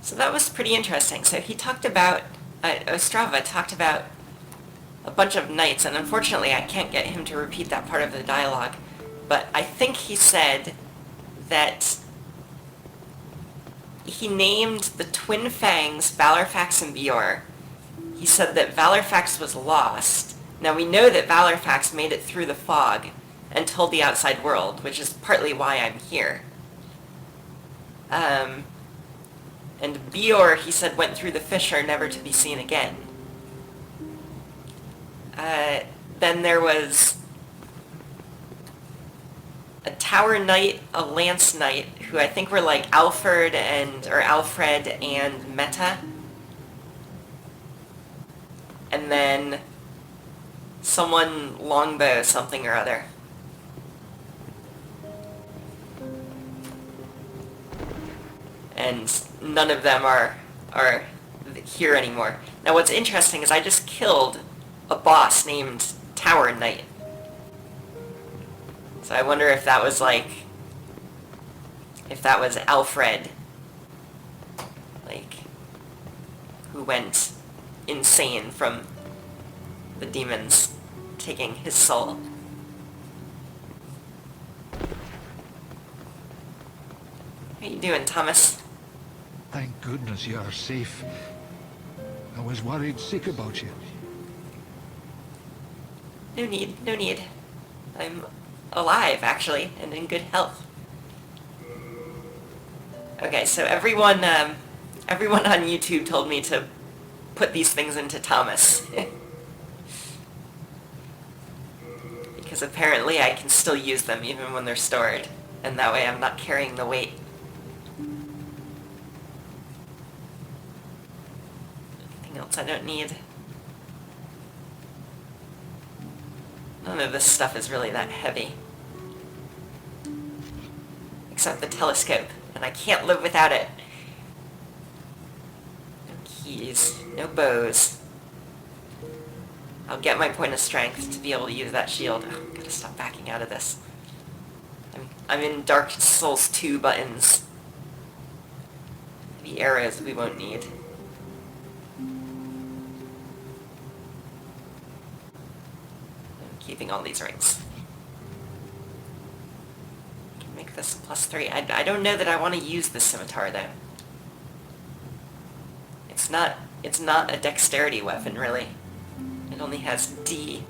So that was pretty interesting. So he talked about, Ostrava talked about a bunch of knights, and unfortunately I can't get him to repeat that part of the dialogue, but I think he said that he named the Twin Fangs Valorfax and Bior. He said that Valorfax was lost. Now we know that Valorfax made it through the fog and told the outside world, which is partly why I'm here. And Bior, he said, went through the fissure never to be seen again. Then there was a Tower Knight, a Lance Knight, who I think were like Alfred and Meta. And then someone Longbow something or other. And none of them are here anymore. Now what's interesting is I just killed a boss named Tower Knight. So I wonder if that was like, if that was Alfred, like, who went insane from the demons taking his soul. How you doing, Thomas? Thank goodness you're safe. I was worried sick about you. No need, no need. I'm alive, actually, and in good health. Okay, so everyone on YouTube told me to put these things into Thomas. Because apparently I can still use them even when they're stored, and that way I'm not carrying the weight. Anything else I don't need? None of this stuff is really that heavy. Except the telescope, and I can't live without it. No keys, no bows. I'll get my point of strength to be able to use that shield. Oh, I'm gonna stop backing out of this. I'm in Dark Souls 2 buttons. The arrows we won't need. I'm keeping all these rings. I can make this a +3. I don't know that I want to use the scimitar though. It's not a dexterity weapon really. It only has D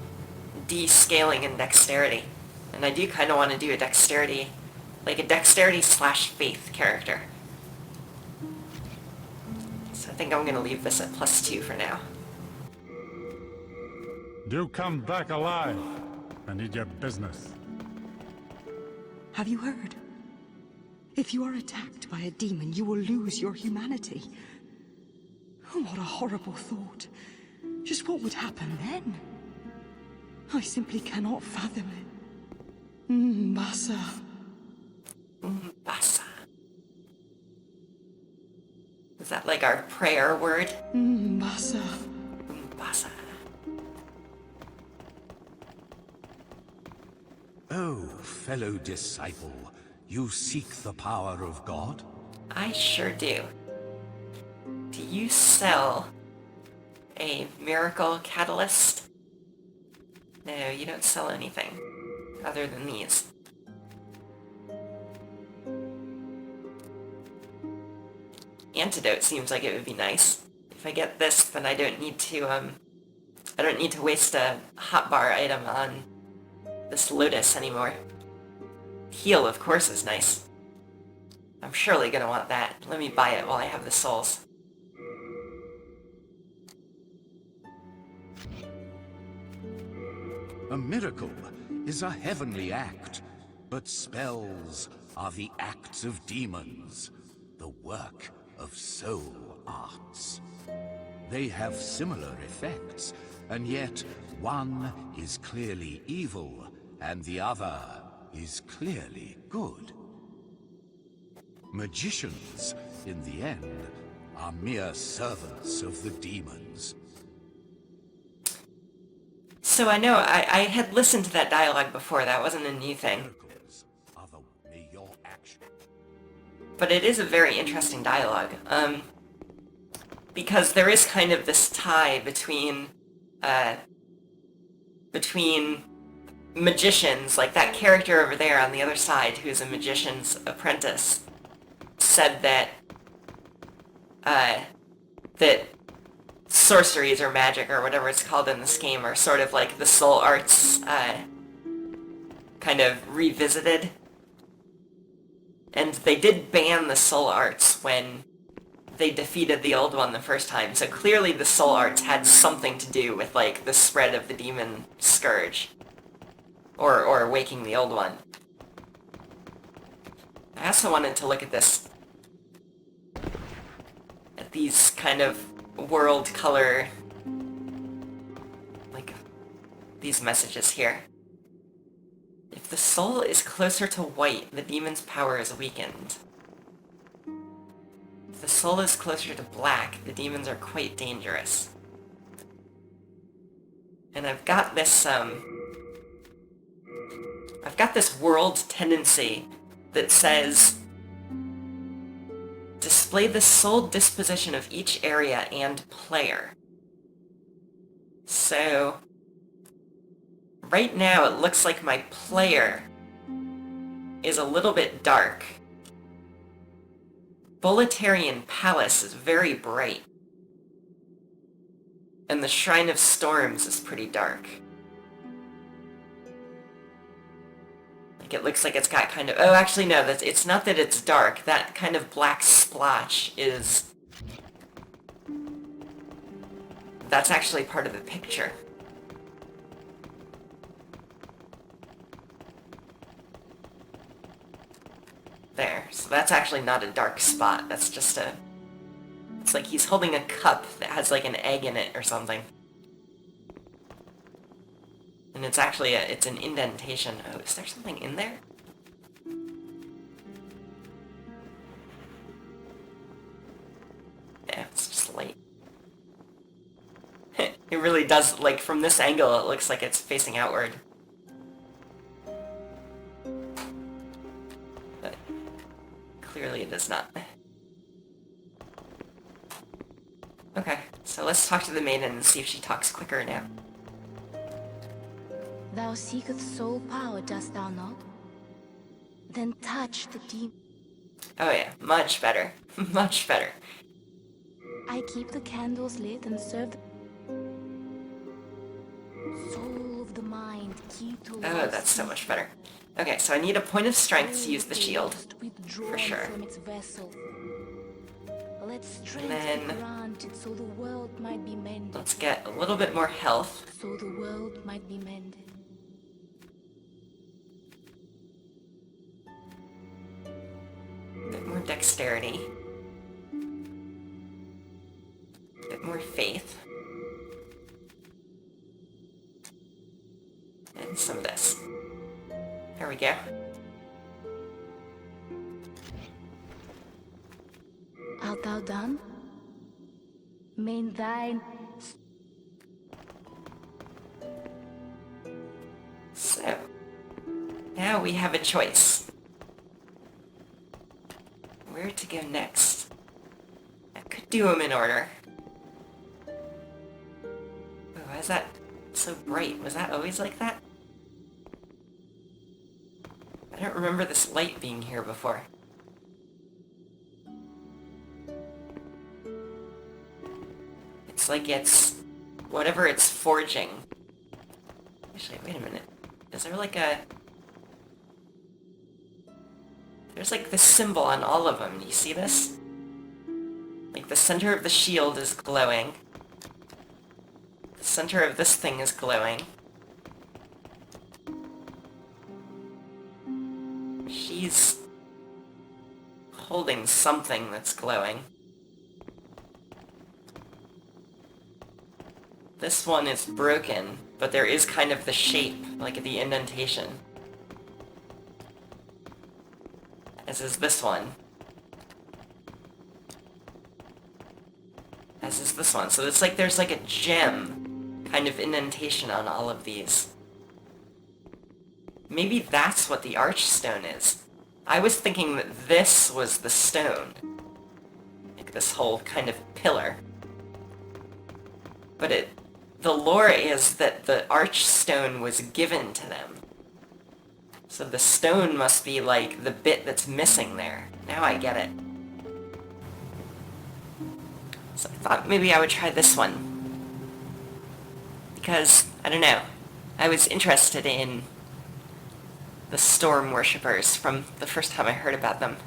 scaling and dexterity. And I do kind of want to do a dexterity, like a dexterity/faith character. So I think I'm going to leave this at +2 for now. Do come back alive. I need your business. Have you heard? If you are attacked by a demon, you will lose your humanity. Oh, what a horrible thought. Just what would happen then? I simply cannot fathom it. Mbasa. Mbasa. Is that like our prayer word? Mbasa. Mbasa. Oh, fellow disciple, you seek the power of God? I sure do. Do you sell a miracle catalyst? No, you don't sell anything other than these. Antidote seems like it would be nice. If I get this, then I don't need to waste a hotbar item on this Lotus anymore. Heal, of course, is nice. I'm surely gonna want that. Let me buy it while I have the souls. A miracle is a heavenly act, but spells are the acts of demons, the work of soul arts. They have similar effects, and yet one is clearly evil, and the other is clearly good. Magicians, in the end, are mere servants of the demons. So I know, I had listened to that dialogue before, that wasn't a new thing. Miracles are may your action. But it is a very interesting dialogue. because there is kind of this tie between magicians, like that character over there on the other side who's a magician's apprentice said that that sorceries or magic or whatever it's called in this game are sort of like the soul arts kind of revisited. And they did ban the soul arts when they defeated the old one the first time, so clearly the soul arts had something to do with, like, the spread of the demon scourge. Or waking the old one. I also wanted to look at this. At these kind of world color... like, these messages here. If the soul is closer to white, the demon's power is weakened. If the soul is closer to black, the demons are quite dangerous. And I've got this world tendency that says display the soul disposition of each area and player. So right now it looks like my player is a little bit dark. Boletarian Palace is very bright. And the Shrine of Storms is pretty dark. Like, it looks like it's got kind of... Oh, actually, no, it's not that it's dark. That kind of black splotch is... That's actually part of the picture. There. So that's actually not a dark spot. That's just a... It's like he's holding a cup that has like an egg in it or something. And it's actually it's an indentation. Oh, is there something in there? Yeah, it's just light. It really does, like, from this angle, it looks like it's facing outward. But clearly it does not. Okay, so let's talk to the maiden and see if she talks quicker now. Thou seekest soul power, dost thou not? Then touch the demon. Oh yeah, much better. Much better. I keep the candles lit and serve the soul of the mind, key to Oh, that's so much better. Okay, so I need a point of strength to use the shield. For sure. From its vessel. Let strength then be granted so the world might be mended. Let's get a little bit more health. So the world might be mended. A bit more dexterity. A bit more faith. And some of this. There we go. Art thou done? May thine... So, now we have a choice. Where to go next? I could do them in order. Oh, why is that so bright? Was that always like that? I don't remember this light being here before. It's like it's... whatever it's forging. Actually, wait a minute. Is there like a... There's like this symbol on all of them. Do you see this? Like the center of the shield is glowing. The center of this thing is glowing. She's holding something that's glowing. This one is broken, but there is kind of the shape, like the indentation. As is this one. As is this one. So it's like there's like a gem kind of indentation on all of these. Maybe that's what the archstone is. I was thinking that this was the stone. Like this whole kind of pillar. But the lore is that the Archstone was given to them. So the stone must be like the bit that's missing there. Now I get it. So I thought maybe I would try this one. Because, I don't know, I was interested in the storm worshippers from the first time I heard about them.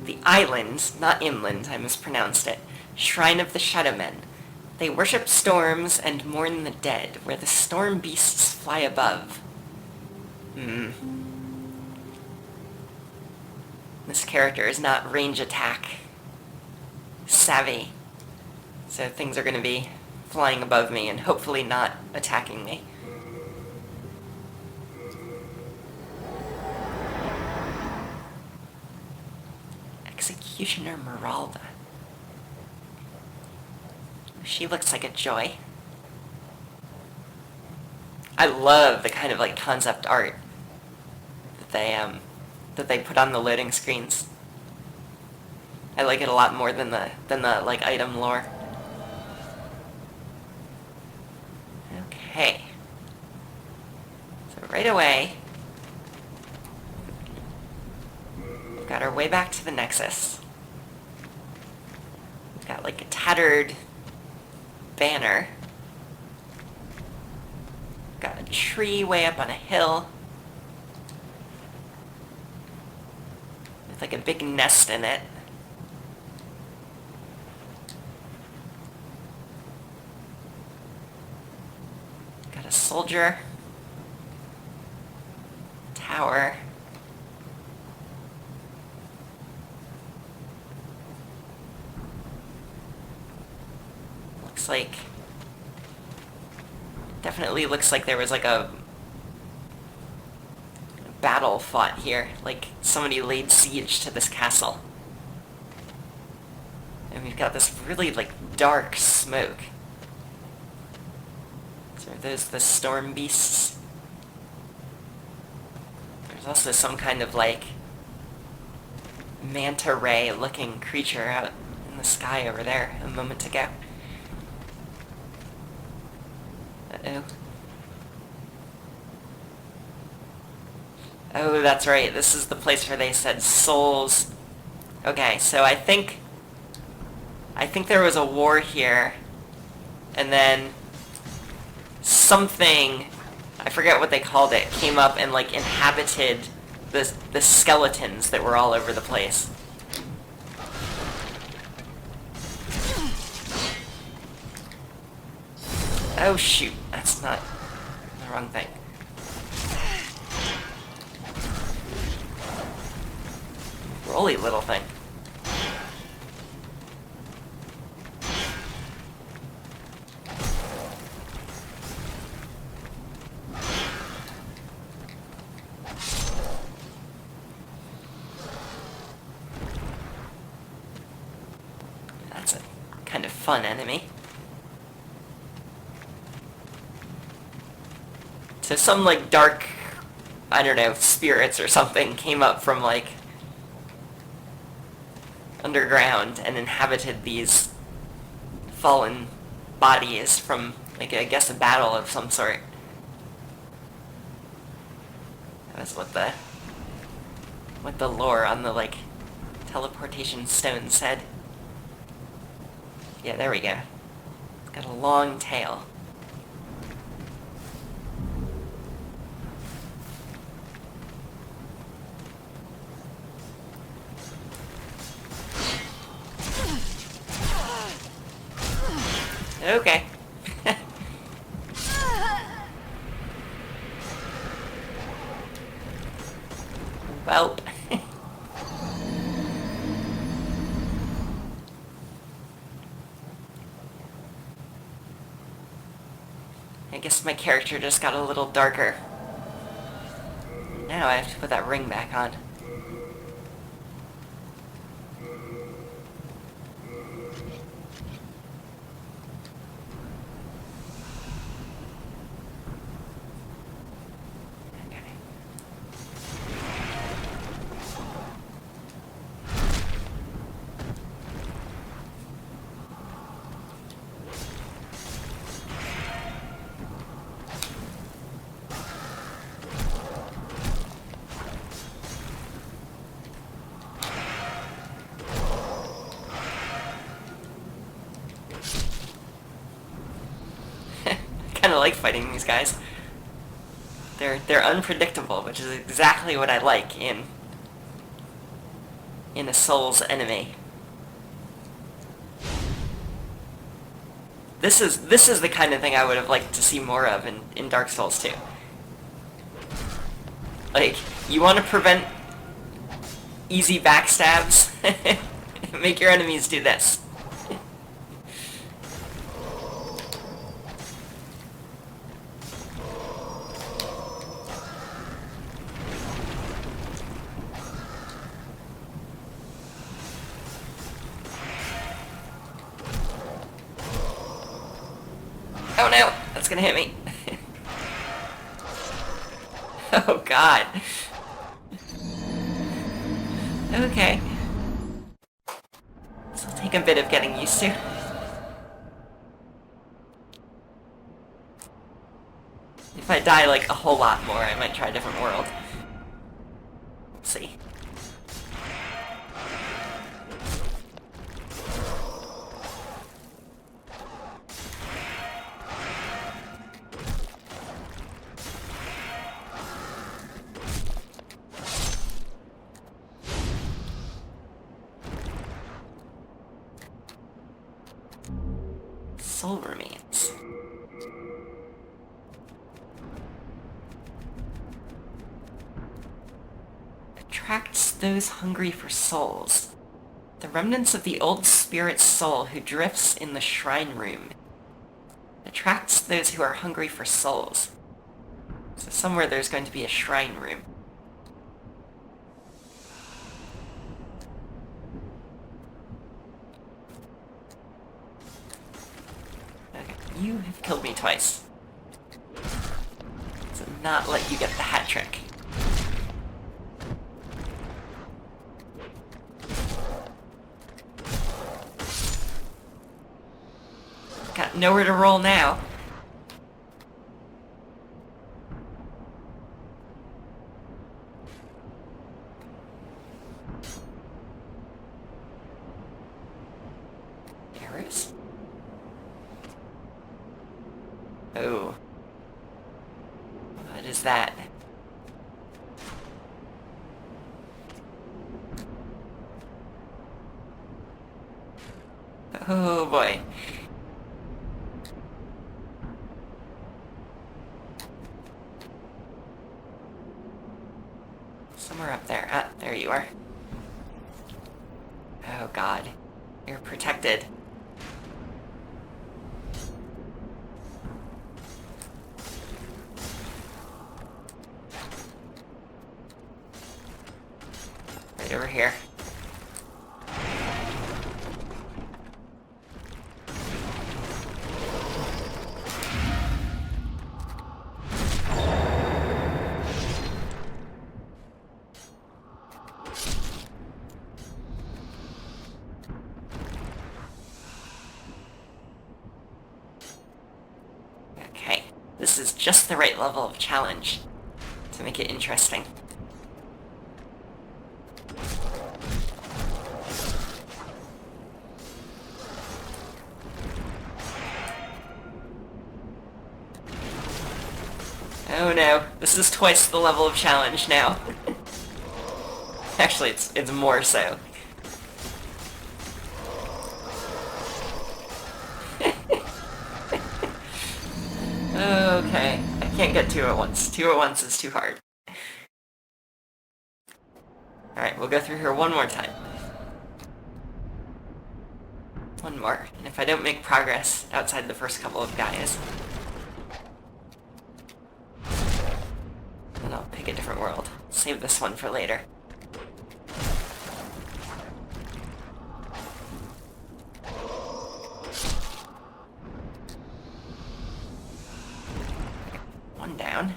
The island, not inland, I mispronounced it, Shrine of the Shadowmen. They worship storms and mourn the dead, where the storm beasts fly above. This character is not range attack savvy, so things are going to be flying above me and hopefully not attacking me. Executioner Meralda. She looks like a joy. I love the kind of like concept art that they put on the loading screens. I like it a lot more than the like item lore. Okay. So right away, we've got our way back to the Nexus. We've got like a tattered banner. Got a tree way up on a hill with like a big nest in it. Got a soldier, tower, looks like, definitely looks like there was like a battle fought here, like somebody laid siege to this castle. And we've got this really like dark smoke. So are those the storm beasts? There's also some kind of like manta ray looking creature out in the sky over there a moment ago. Uh-oh. Oh, that's right. This is the place where they said souls. Okay, so I think there was a war here, and then something, I forget what they called it, came up and like inhabited the skeletons that were all over the place. Oh shoot, that's not the wrong thing. Rolly little thing. That's a kind of fun enemy. So some like dark, I don't know, spirits or something came up from like underground and inhabited these fallen bodies from like I guess a battle of some sort. That's what the lore on the like teleportation stone said. Yeah, there we go. It's got a long tail. Okay. Well. I guess my character just got a little darker. Now I have to put that ring back on. like fighting these guys. They're unpredictable, which is exactly what I like in a Souls enemy. This is the kind of thing I would have liked to see more of in Dark Souls 2. Like, you want to prevent easy backstabs? Make your enemies do this. Oh no, that's gonna hit me. Oh god. Okay. This will take a bit of getting used to. If I die like a whole lot more, I might try a different world. Let's see. Soul remains. Attracts those hungry for souls. The remnants of the old spirit soul who drifts in the shrine room. Attracts those who are hungry for souls. So somewhere there's going to be a shrine room. You have killed me twice. So not let you get the hat trick. Got nowhere to roll now. Arrows? Oh. What is that? Oh boy. Somewhere up there. Ah, there you are. Oh god. You're protected. Right over here. Okay, this is just the right level of challenge to make it interesting. Oh no, this is twice the level of challenge now. Actually, it's more so. Okay, I can't get two at once. Two at once is too hard. Alright, we'll go through here one more time. One more, and if I don't make progress outside the first couple of guys, then I'll pick a different world. Save this one for later. One down.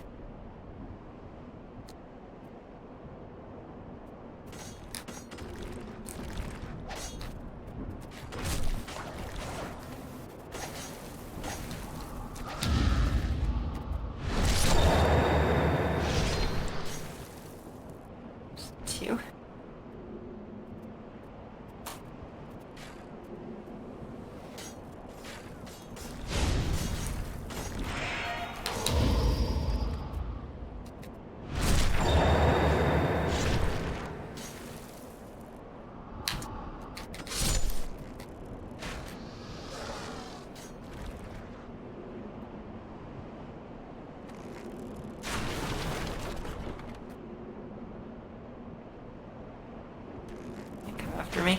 after me?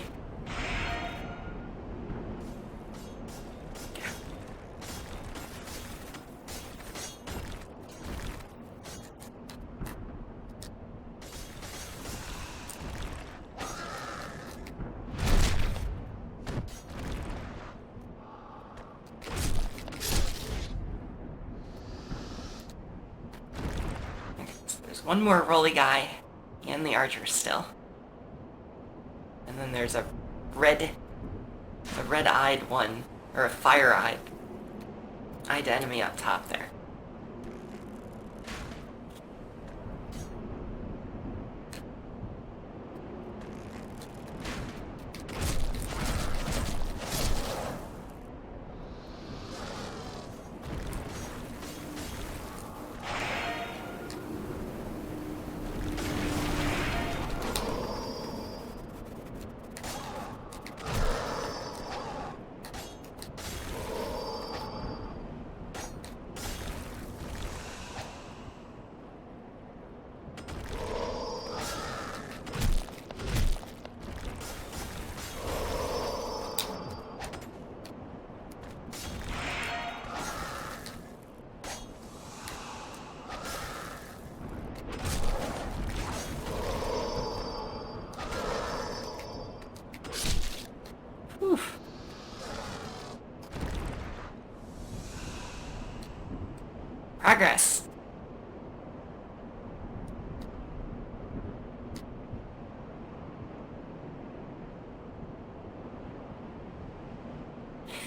There's one more rolly guy and the archer still. And then there's a red-eyed one, or a fire-eyed enemy up top there. Oof. Progress.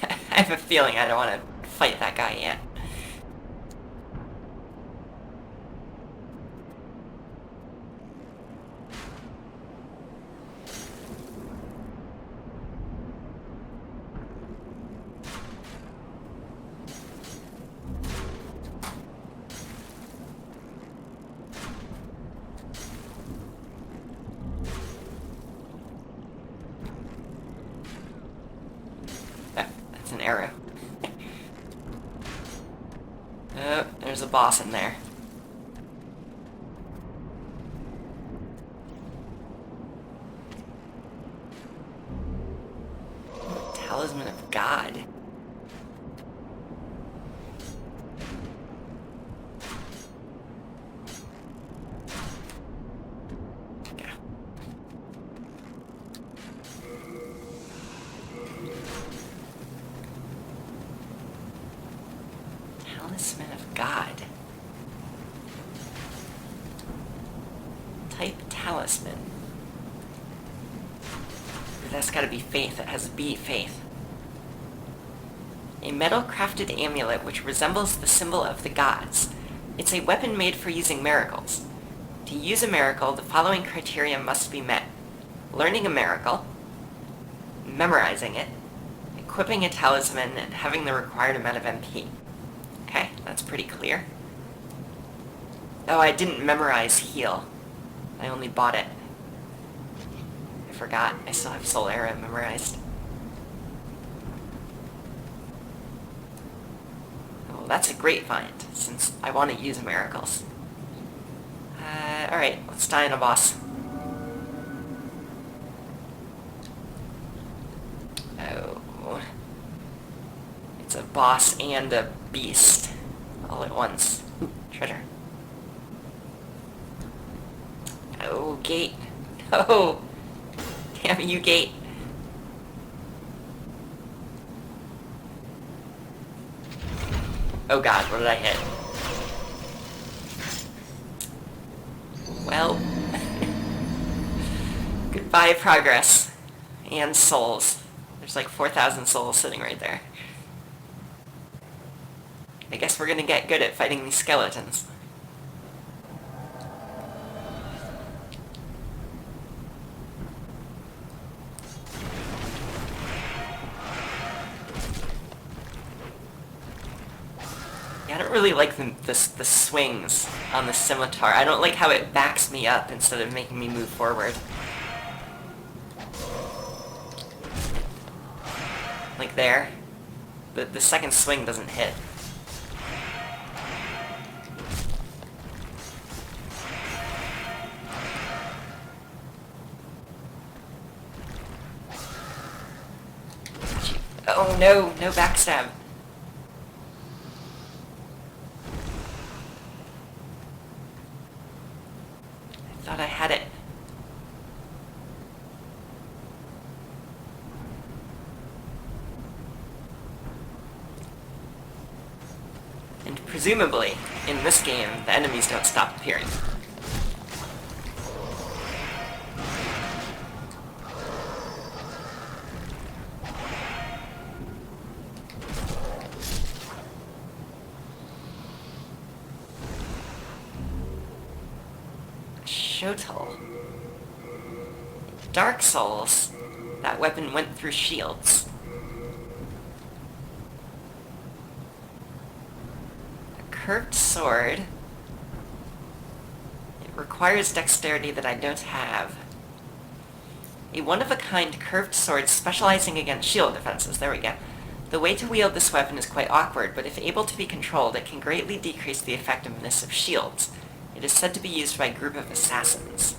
I have a feeling I don't want to fight that guy yet. That's an arrow. Oh, there's a boss in there. Talisman of God. Talisman of God. Type talisman. That's gotta be faith. It has B, faith. A metal-crafted amulet which resembles the symbol of the gods. It's a weapon made for using miracles. To use a miracle, the following criteria must be met. Learning a miracle, memorizing it, equipping a talisman, and having the required amount of MP. Okay, that's pretty clear. Oh, I didn't memorize heal. I only bought it. I forgot. I still have Soul Arrow memorized. Oh, that's a great find, since I want to use miracles. Alright, let's die on a boss. Oh. It's a boss and a beast all at once. Ooh, treasure. Oh, gate. Oh! Damn you, gate. Oh god, what did I hit? Well. Goodbye, progress. And souls. There's like 4,000 souls sitting right there. I guess we're gonna get good at fighting these skeletons. Yeah, I don't really like the swings on the scimitar. I don't like how it backs me up instead of making me move forward. Like there. The second swing doesn't hit. Oh no, no backstab. I thought I had it. And presumably, in this game, the enemies don't stop appearing. Shotel. Dark Souls, that weapon went through shields. A curved sword. It requires dexterity that I don't have. A one-of-a-kind curved sword specializing against shield defenses. There we go. The way to wield this weapon is quite awkward, but if able to be controlled, it can greatly decrease the effectiveness of shields. It is said to be used by a group of assassins.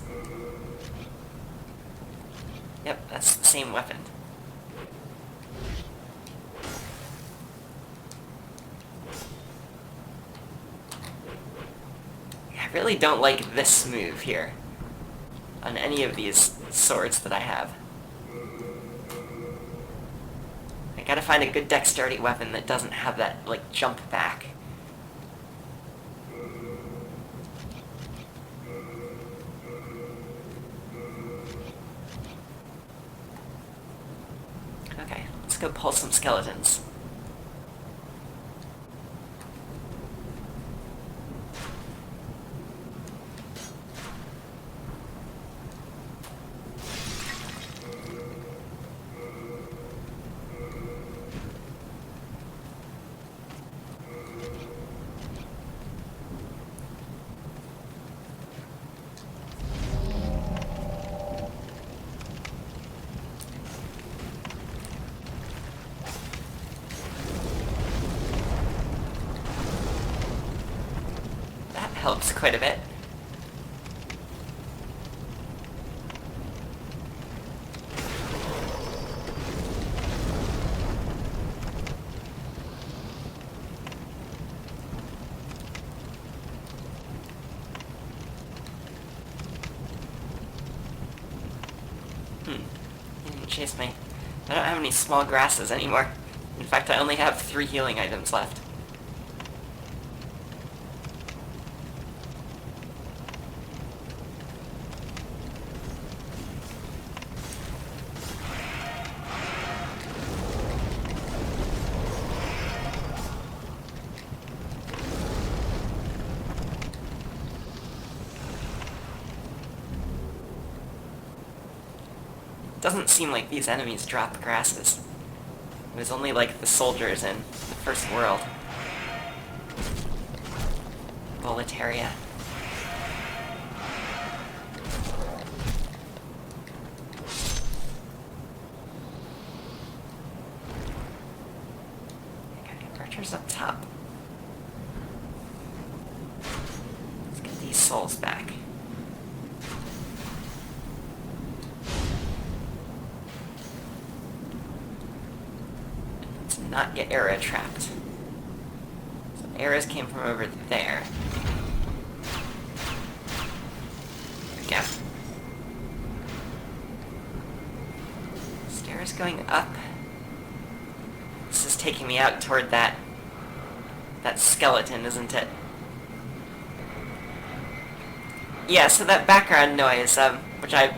Yep, that's the same weapon. I really don't like this move here on any of these swords that I have. I gotta find a good dexterity weapon that doesn't have that, like, jump back. Okay, let's go pull some skeletons. Helps quite a bit. He didn't chase me. I don't have any small grasses anymore. In fact, I only have 3 healing items left. Doesn't seem like these enemies drop grasses. It was only like the soldiers in the first world. Boletaria. Okay, archers up top. Let's get these souls back. Not get arrow trapped. So arrows came from over there. There we go. Stairs going up. This is taking me out toward that skeleton, isn't it? Yeah, so that background noise, which I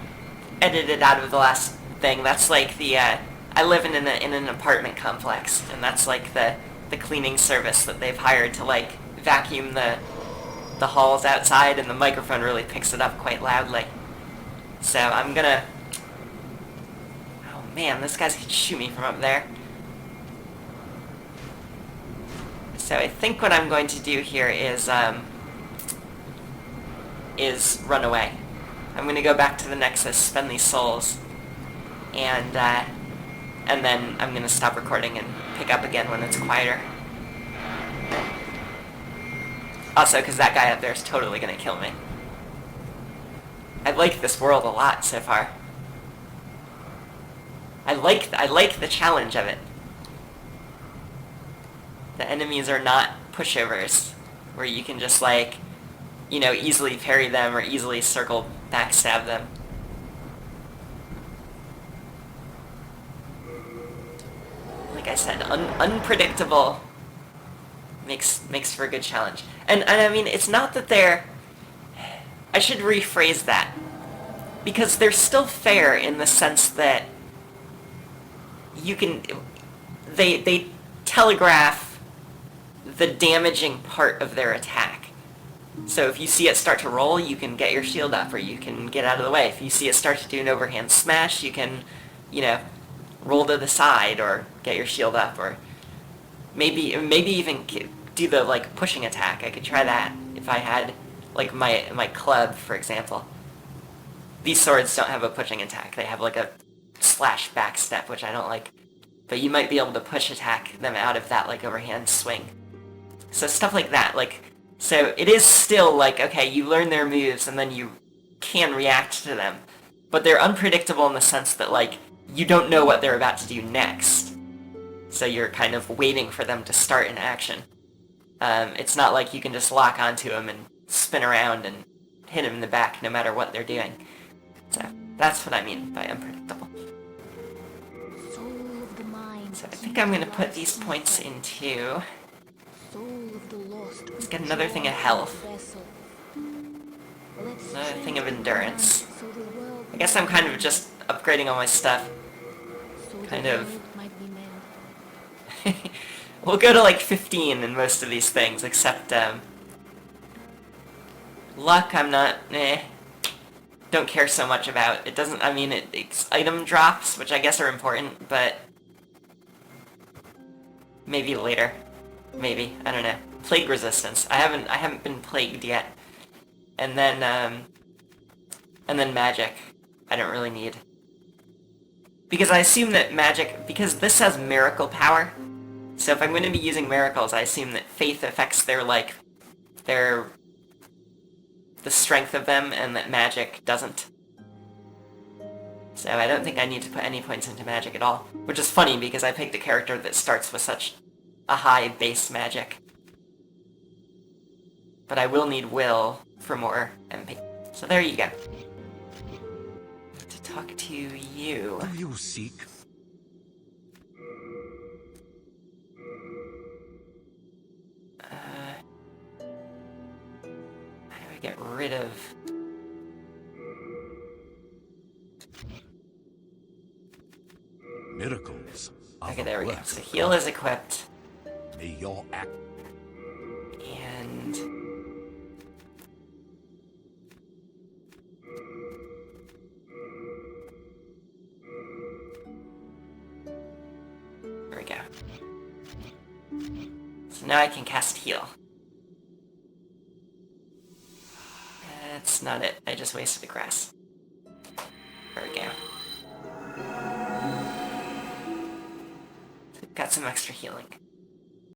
edited out of the last thing, that's like the, I live in an apartment complex, and that's like the cleaning service that they've hired to like vacuum the halls outside, and the microphone really picks it up quite loudly. So I'm gonna... Oh man, this guy's gonna shoot me from up there. So I think what I'm going to do here is run away. I'm gonna go back to the Nexus, spend these souls, and then I'm gonna stop recording and pick up again when it's quieter. Also, because that guy up there is totally gonna kill me. I like this world a lot so far. I like the challenge of it. The enemies are not pushovers, where you can just like, you know, easily parry them or easily circle backstab them. Like I said, unpredictable makes for a good challenge. And I mean, it's not that they're... I should rephrase that. Because they're still fair in the sense that you can... They telegraph the damaging part of their attack. So if you see it start to roll, you can get your shield up, or you can get out of the way. If you see it start to do an overhand smash, you can, you know, roll to the side, or get your shield up, or maybe even do the, like, pushing attack. I could try that if I had, like, my club, for example. These swords don't have a pushing attack. They have, like, a slash back step, which I don't like. But you might be able to push attack them out of that, like, overhand swing. So stuff like that, like... So it is still like, okay, you learn their moves and then you can react to them. But they're unpredictable in the sense that, like, you don't know what they're about to do next. So you're kind of waiting for them to start an action. It's not like you can just lock onto them and spin around and hit them in the back no matter what they're doing. So that's what I mean by unpredictable. Soul of the mind, So I think I'm going to put these points into... Let's get another thing of health. Another thing of endurance. I guess I'm kind of just upgrading all my stuff. Kind of. We'll go to like 15 in most of these things, except luck I'm not, don't care so much about. It doesn't, I mean, it's item drops, which I guess are important, but maybe later. Maybe, I don't know. Plague resistance. I haven't been plagued yet. And then magic. I don't really need. Because I assume that magic, because this has miracle power, so if I'm going to be using miracles, I assume that faith affects their, like, the strength of them, and that magic doesn't. So I don't think I need to put any points into magic at all. Which is funny, because I picked a character that starts with such a high base magic. But I will need will for more MP. So there you go. To talk to you. Do you seek? How do I get rid of... Miracles are Okay, the there we go. work So of heal God. is equipped. May your act... And... There we go. So now I can cast heal. That's not it. I just wasted a grass. There we go. Got some extra healing.